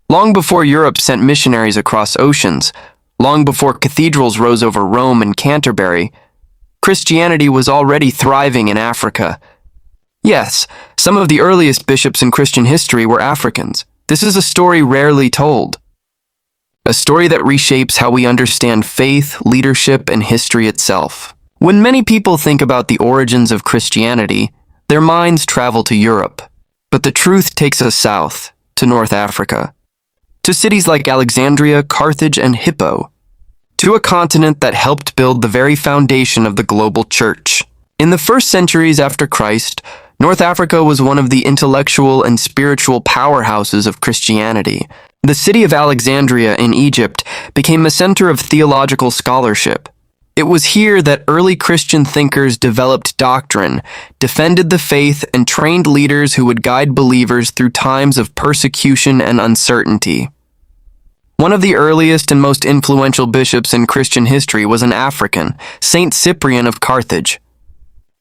Long before Europe sent missionaries across oceans, long before cathedrals rose over Rome and Canterbury, Christianity was already thriving in Africa. Yes, some of the earliest bishops in Christian history were Africans. This is a story rarely told. A story that reshapes how we understand faith, leadership, and history itself. When many people think about the origins of Christianity, their minds travel to Europe. But the truth takes us south, to North Africa. To cities like Alexandria, Carthage, and Hippo. To a continent that helped build the very foundation of the global church. In the first centuries after Christ, North Africa was one of the intellectual and spiritual powerhouses of Christianity. The city of Alexandria in Egypt became a center of theological scholarship. It was here that early Christian thinkers developed doctrine, defended the faith, and trained leaders who would guide believers through times of persecution and uncertainty. One of the earliest and most influential bishops in Christian history was an African, Saint Cyprian of Carthage.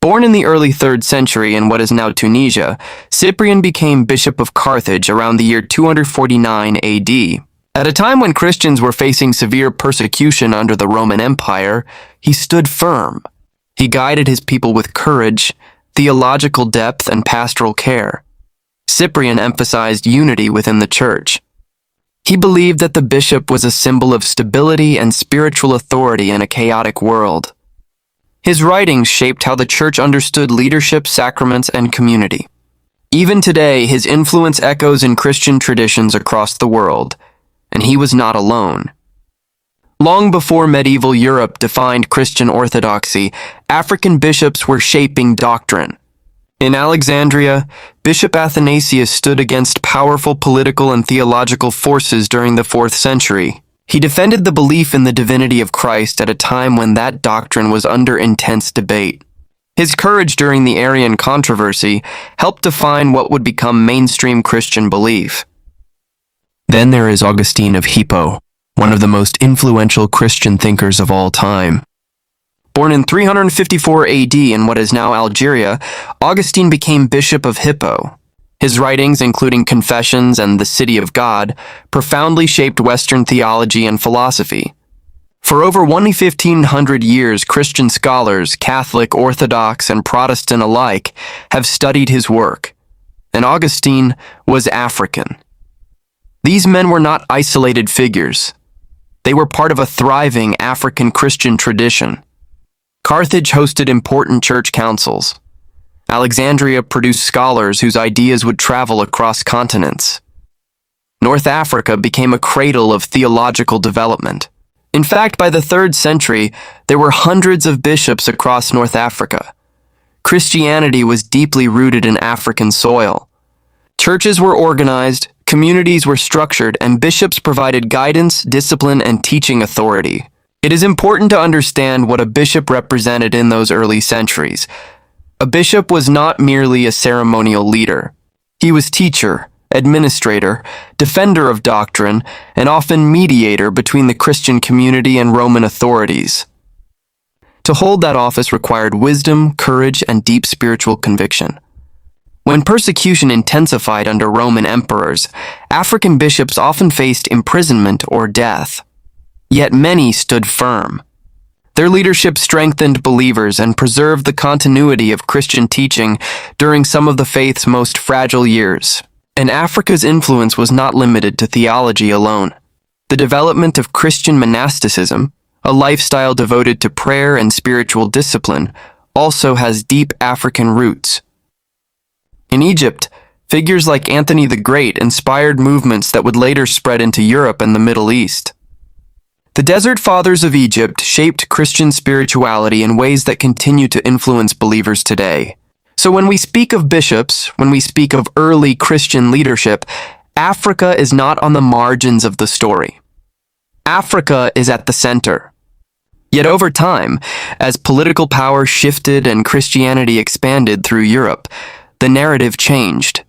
Born in the early 3rd century in what is now Tunisia, Cyprian became Bishop of Carthage around the year 249 AD. At a time when Christians were facing severe persecution under the Roman Empire, he stood firm. He guided his people with courage, theological depth, and pastoral care. Cyprian emphasized unity within the church. He believed that the bishop was a symbol of stability and spiritual authority in a chaotic world. His writings shaped how the church understood leadership, sacraments, and community. Even today, his influence echoes in Christian traditions across the world, and he was not alone. Long before medieval Europe defined Christian orthodoxy, African bishops were shaping doctrine. In Alexandria, Bishop Athanasius stood against powerful political and theological forces during the 4th century. He defended the belief in the divinity of Christ at a time when that doctrine was under intense debate. His courage during the Arian controversy helped define what would become mainstream Christian belief. Then there is Augustine of Hippo, one of the most influential Christian thinkers of all time. Born in 354 AD in what is now Algeria, Augustine became Bishop of Hippo. His writings, including Confessions and The City of God, profoundly shaped Western theology and philosophy. For over 1,500 years, Christian scholars, Catholic, Orthodox, and Protestant alike, have studied his work. And Augustine was African. These men were not isolated figures. They were part of a thriving African Christian tradition. Carthage hosted important church councils. Alexandria produced scholars whose ideas would travel across continents. North Africa became a cradle of theological development. In fact, by the 3rd century, there were hundreds of bishops across North Africa. Christianity was deeply rooted in African soil. Churches were organized, communities were structured, and bishops provided guidance, discipline, and teaching authority. It is important to understand what a bishop represented in those early centuries. A bishop was not merely a ceremonial leader. He was teacher, administrator, defender of doctrine, and often mediator between the Christian community and Roman authorities. To hold that office required wisdom, courage, and deep spiritual conviction. When persecution intensified under Roman emperors, African bishops often faced imprisonment or death. Yet many stood firm. Their leadership strengthened believers and preserved the continuity of Christian teaching during some of the faith's most fragile years. And Africa's influence was not limited to theology alone. The development of Christian monasticism, a lifestyle devoted to prayer and spiritual discipline, also has deep African roots. In Egypt, figures like Anthony the Great inspired movements that would later spread into Europe and the Middle East. The Desert Fathers of Egypt shaped Christian spirituality in ways that continue to influence believers today. So when we speak of bishops, when we speak of early Christian leadership, Africa is not on the margins of the story. Africa is at the center. Yet over time, as political power shifted and Christianity expanded through Europe, the narrative changed.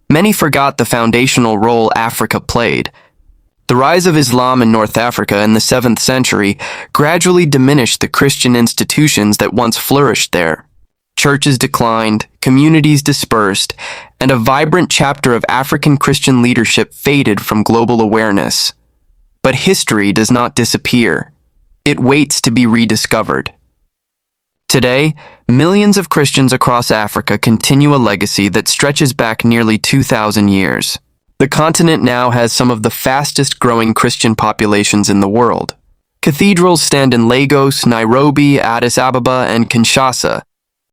Many forgot the foundational role Africa played. The rise of Islam in North Africa in the 7th century gradually diminished the Christian institutions that once flourished there. Churches declined, communities dispersed, and a vibrant chapter of African Christian leadership faded from global awareness. But history does not disappear. It waits to be rediscovered. Today, millions of Christians across Africa continue a legacy that stretches back nearly 2,000 years. The continent now has some of the fastest growing Christian populations in the world. Cathedrals stand in Lagos, Nairobi, Addis Ababa, and Kinshasa,